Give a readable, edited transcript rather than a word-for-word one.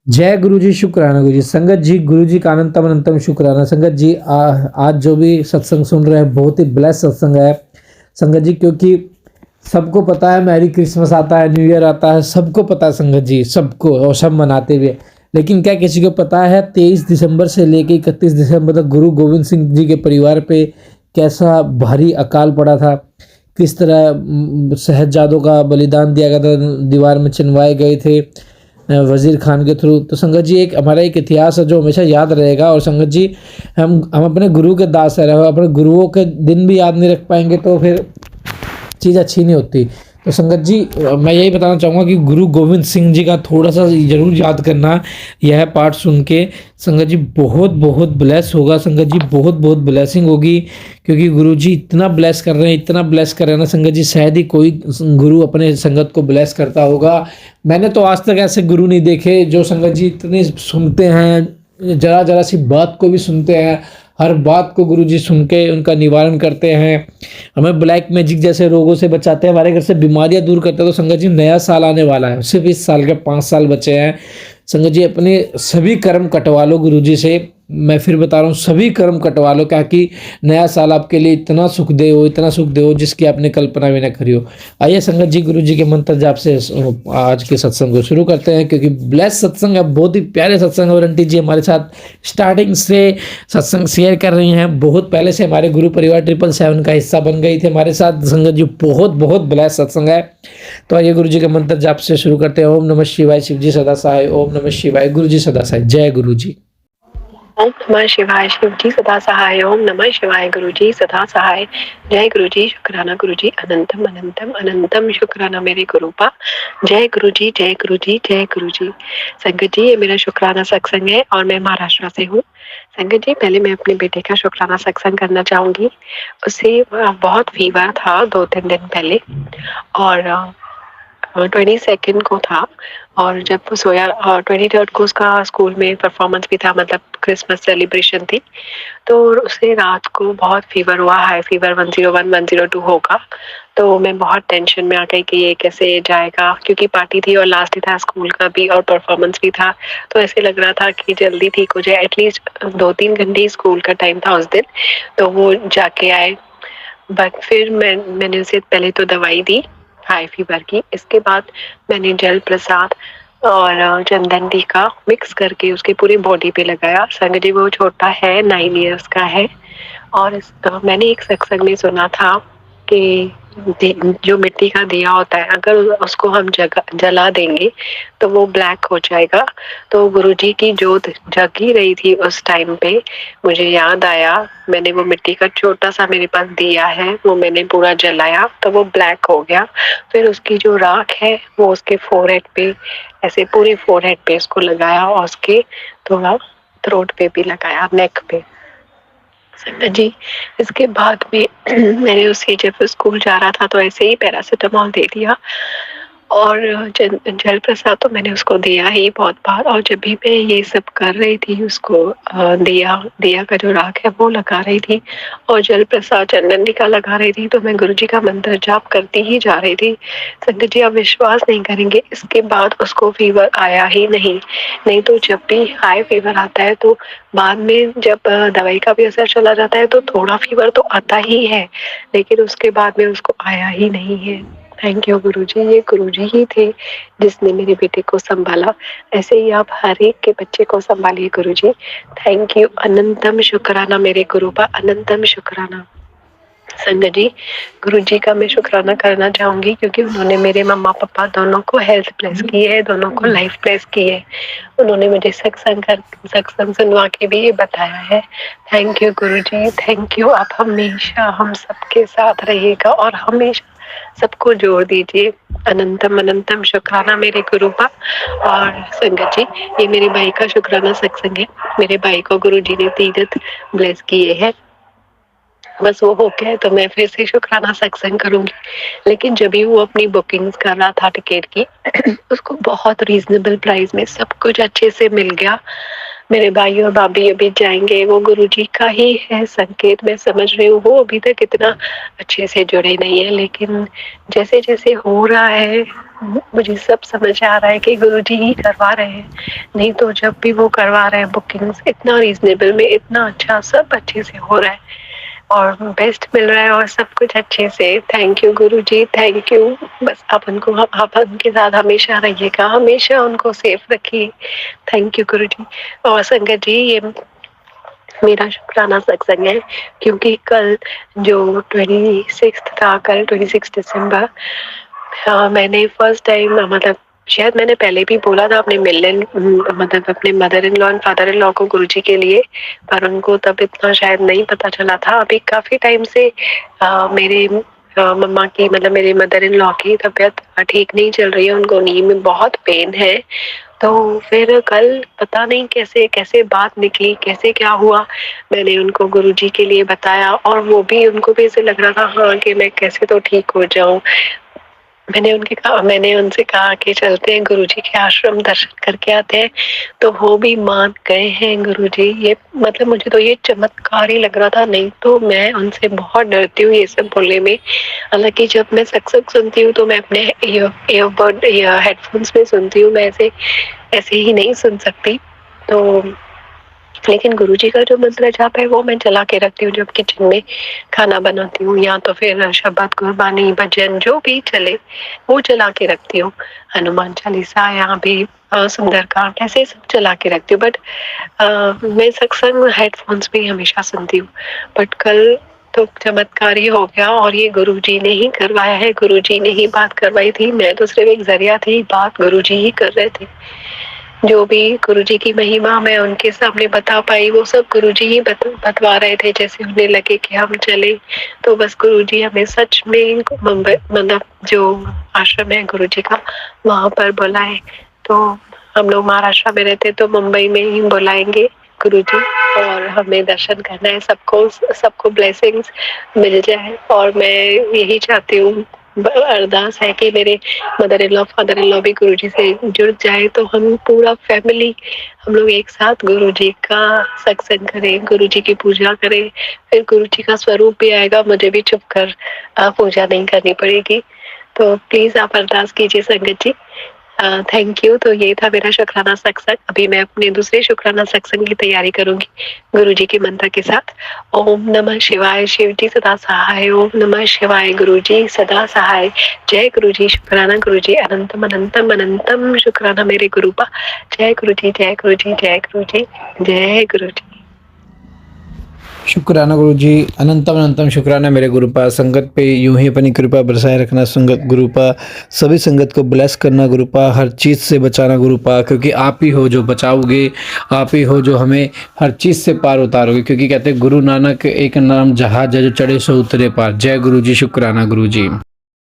जय गुरु जी, शुक्राना गुरु जी। संगत जी, गुरु जी का अनंतम अनंतम शुक्राना। संगत जी, आज जो भी सत्संग सुन रहे हैं, बहुत ही ब्लेस सत्संग है संगत जी, क्योंकि सबको पता है मैरी क्रिसमस आता है, न्यू ईयर आता है, सबको पता है संगत जी, सबको, और सब मनाते भी है। लेकिन क्या किसी को पता है 23 दिसंबर से लेकर 31 दिसंबर तक गुरु गोविंद सिंह जी के परिवार पे कैसा भारी अकाल पड़ा था, किस तरह साहिबजादों का बलिदान दिया गया था, दीवार में चिनवाए गए थे वजीर खान के थ्रू। तो संगत जी, एक हमारा एक इतिहास है जो हमेशा याद रहेगा। और संगत जी, हम अपने गुरु के दास है, अपने गुरुओं के दिन भी याद नहीं रख पाएंगे तो फिर चीज़ अच्छी नहीं होती। तो संगत जी, मैं यही बताना चाहूँगा कि गुरु गोविंद सिंह जी का थोड़ा सा ज़रूर याद करना, यह पाठ सुन के संगत जी बहुत बहुत ब्लेस होगा। संगत जी बहुत बहुत ब्लेसिंग होगी, क्योंकि गुरु जी इतना ब्लेस कर रहे हैं, इतना ब्लेस कर रहे हैं ना संगत जी, शायद ही कोई गुरु अपने संगत को ब्लेस करता होगा। मैंने तो आज तक ऐसे गुरु नहीं देखे जो संगत जी इतने सुनते हैं, जरा जरा सी बात को भी सुनते हैं, हर बात को गुरुजी सुन के उनका निवारण करते हैं, हमें ब्लैक मैजिक जैसे रोगों से बचाते हैं, हमारे घर से बीमारियां दूर करते हैं। तो संगत जी, नया साल आने वाला है, सिर्फ इस साल के 5 साल बचे हैं। संगत जी, अपने सभी कर्म कटवा लो गुरुजी से, मैं फिर बता रहा हूँ, सभी कर्म कटवा लो, क्या कि नया साल आपके लिए इतना सुख दे हो, इतना सुख दे हो जिसकी आपने कल्पना भी ना करी हो। आइए संगत जी, गुरु जी के मंत्र जाप से आज के सत्संग को शुरू करते हैं, क्योंकि ब्लेस सत्संग है, बहुत ही प्यारे सत्संग है। और आंटी जी हमारे साथ स्टार्टिंग से सत्संग शेयर कर रही हैं, बहुत पहले से हमारे गुरु परिवार 777 का हिस्सा बन गई थी हमारे साथ। संगत जी, बहुत बहुत ब्लेस सत्संग है। तो आइए गुरु जी के मंत्र जाप से शुरू करते हैं। ओम नमः शिवाय, शिव जी सदा सहाय। ओम नमः शिवाय, गुरु जी सदा सहाय। जय गुरु जी। ओम नमः शिवाय, शिव जी सदा सहाय। ओम नमः शिवाय, गुरु जी सदा सहाय। जय गुरु जी, शुक्राना गुरु जी, अनंतम अनंतम अनंतम शुक्राना मेरे गुरुपा। जय गुरु जी, जय गुरु जी, जय गुरु जी। संगत जी, ये मेरा शुक्राना सत्संग है और मैं महाराष्ट्र से हूँ। संगत जी, पहले मैं अपने बेटे का शुक्राना सत्संग करना चाहूंगी। उसे बहुत फीवर था 2-3 दिन पहले, और 22 को था। और जब वो सोया, 23 को उसका स्कूल में परफॉर्मेंस भी था, मतलब क्रिसमस सेलिब्रेशन थी। तो उसे रात को बहुत फीवर हुआ, हाई फीवर 101 102 होगा। तो मैं बहुत टेंशन में आ गई कि ये कैसे जाएगा, क्योंकि पार्टी थी और लास्ट ही था स्कूल का भी और परफॉर्मेंस भी था। तो ऐसे लग रहा था कि जल्दी ठीक हो जाए, एटलीस्ट 2-3 घंटे स्कूल का टाइम था उस दिन, तो वो जाके आए। बट फिर मैंने उसे पहले तो दवाई दी हाई फीवर की, इसके बाद मैंने जल प्रसाद और चंदन टीका मिक्स करके उसके पूरी बॉडी पे लगाया। संग जी, वो छोटा है, 9 इयर्स का है। और मैंने एक सत्संग में सुना था कि जो मिट्टी का दिया होता है, अगर उसको हम जला देंगे तो वो ब्लैक हो जाएगा। तो गुरुजी की जोत जग ही रही थी उस टाइम पे। मुझे याद आया, मैंने वो मिट्टी का छोटा सा मेरे पास दिया है, वो मैंने पूरा जलाया तो वो ब्लैक हो गया। फिर उसकी जो राख है वो उसके फोरहेड पे, ऐसे पूरे फोरहेड पे उसको लगाया, और उसके थोड़ा थ्रोट पे भी लगाया, नेक पे। संगत जी, इसके बाद में मैंने उसे, जब स्कूल जा रहा था तो ऐसे ही पैरासिटामोल दे दिया, और जल प्रसाद तो मैंने उसको दिया ही बहुत बार। और जब भी मैं ये सब कर रही थी, उसको दिया का जो राख है वो लगा रही थी, और जल प्रसाद चंदन टीका लगा रही थी, तो मैं गुरु जी का मंत्र जाप करती ही जा रही थी। संगत जी, आप विश्वास नहीं करेंगे, इसके बाद उसको फीवर आया ही नहीं। नहीं तो जब भी हाई फीवर आता है तो बाद में जब दवाई का भी असर चला जाता है तो थोड़ा फीवर तो आता ही है, लेकिन उसके बाद में उसको आया ही नहीं है। थैंक यू गुरुजी, ये गुरुजी ही थे जिसने मेरे बेटे को संभाला। ऐसे ही आप हर एक के बच्चे को संभालिए गुरुजी। थैंक यू, अनंतम शुक्राना मेरे गुरु का, अनंतम शुक्राना। संगत जी, गुरु जी का मैं शुक्राना करना चाहूंगी, क्योंकि उन्होंने मेरे मम्मा पापा दोनों को हेल्थ प्लेस की है, दोनों को लाइफ प्लेस की है। उन्होंने मुझे सत्संग सुनवा के भी ये बताया है। Thank you Guru ji, thank you. आप हमेशा हम सबके साथ रहिएगा और हमेशा सबको जोड़ दीजिए। अनंतम अनंतम शुक्राना मेरे गुरु का। और संगत जी, ये मेरे भाई का शुक्राना सत्संग है। मेरे भाई को गुरु जी ने तीरथ ब्लेस किए हैं, बस वो हो गया तो मैं फिर से शुक्राना सत्संग करूंगी। लेकिन जब भी वो अपनी बुकिंग्स कर रहा था टिकट की, उसको बहुत रीजनेबल प्राइस में सब कुछ अच्छे से मिल गया। मेरे भाई और भाभी अभी जाएंगे, वो गुरुजी का ही है संकेत। मैं समझ रही हूँ वो अभी तक इतना अच्छे से जुड़े नहीं है, लेकिन जैसे जैसे हो रहा है मुझे सब समझ आ रहा है कि गुरुजी ही करवा रहे हैं। नहीं तो जब भी वो करवा रहे हैं बुकिंग्स इतना रीजनेबल में, इतना अच्छा, सब अच्छे से हो रहा है और बेस्ट मिल रहा है और सब कुछ अच्छे से। Thank you Guruji, thank you. बस आप उनके साथ हमेशा रहिएगा, हमेशा उनको सेफ रखिए। थैंक यू गुरुजी। और संगत जी, ये मेरा शुक्राना सत्संग है, क्योंकि कल जो 26 था, कल 26 दिसंबर, मैंने फर्स्ट टाइम, मतलब शायद मैंने पहले भी बोला था अपने मिलन, मतलब अपने mother in law and father in law को गुरुजी के लिए, पर उनको तब इतना शायद नहीं पता चला था। अभी काफी टाइम से मेरे मम्मा की, मतलब मेरे मदर इन लॉ की तबीयत ठीक नहीं चल रही है, उनको नी में बहुत पेन है। तो फिर कल पता नहीं कैसे कैसे बात निकली, कैसे क्या हुआ, मैंने उनको गुरुजी के लिए बताया और वो भी, उनको भी ऐसे लग रहा था हाँ कि मैं कैसे तो ठीक हो जाऊं। मैंने उनसे कहा कि चलते हैं गुरुजी के आश्रम, दर्शन करके आते हैं, तो वो भी मान गए हैं गुरुजी। ये मतलब मुझे तो ये चमत्कार ही लग रहा था, नहीं तो मैं उनसे बहुत डरती हूँ ये सब बोलने में। हालांकि जब मैं सत्संग सुनती हूँ तो मैं अपने ईयरबड या हेडफोन्स में सुनती हूँ, मैं ऐसे ऐसे ही नहीं सुन सकती। तो लेकिन गुरुजी का जो मंत्र जाप है वो मैं चला के रखती हूँ जब किचन में खाना बनाती हूँ, या तो फिर शब्द, गुरबानी, भजन जो भी चले वो चला के रखती हूँ। हनुमान चालीसा, यहाँ भी सुंदरकांड, ऐसे सब चला के रखती हूँ। बट मैं सत्संग हेडफोन्स में हमेशा सुनती हूँ। बट कल तो चमत्कार ही हो गया और ये गुरुजी ने ही करवाया है, गुरुजी ने ही बात करवाई थी, मैं तो सिर्फ एक जरिया थी, बात गुरुजी ही कर रहे थे। जो भी गुरुजी की महिमा मैं उनके सामने बता पाई, वो सब गुरुजी ही बतवा रहे थे। जैसे उन्हें लगे कि हम चले, तो बस गुरुजी हमें सच में मुंबई, मतलब जो आश्रम है गुरुजी का, वहां पर बुलाए। तो हम लोग महाराष्ट्र में रहते, तो मुंबई में ही बुलाएंगे गुरुजी और हमें दर्शन करना है। सबको सबको ब्लेसिंग्स मिल जाए और मैं यही चाहती हूँ, अरदास है कि मेरे mother in law, father in law भी गुरुजी से जुड़ जाए, तो हम पूरा फैमिली, हम लोग एक साथ गुरुजी का सत्संग करें, गुरुजी की पूजा करें, फिर गुरुजी का स्वरूप भी आएगा, मुझे भी चुप कर पूजा नहीं करनी पड़ेगी। तो प्लीज आप अरदास कीजिए संगत जी। Thank you. तो ये था मेरा शुक्राना सत्संग। अभी मैं अपने दूसरे शुक्राना सत्संग की तैयारी करूंगी गुरुजी के मंत्र के साथ। ओम नमः शिवाय, शिव जी सदा सहाय। ओम नमः शिवाय, गुरु जी सदा सहाय। जय गुरु जी, शुक्राना गुरु जी, अनंतम अनंतम अनंतम शुक्राना मेरे गुरुपा। जय गुरु जी, जय गुरु जी, जय गुरु जी, जय गुरु जी। शुक्राना गुरु जी, अनंतम अनंतम शुक्राना मेरे गुरुपा। संगत पे यूं ही अपनी कृपा बरसाए रखना संगत गुरुपा, सभी संगत को ब्लेस करना गुरुपा, हर चीज़ से बचाना गुरुपा, क्योंकि आप ही हो जो बचाओगे, आप ही हो जो हमें हर चीज़ से पार उतारोगे। क्योंकि कहते हैं गुरु नानक एक नाम जहाज है जो चढ़े सो उतरे पार। जय गुरु जी, शुक्राना गुरु जी।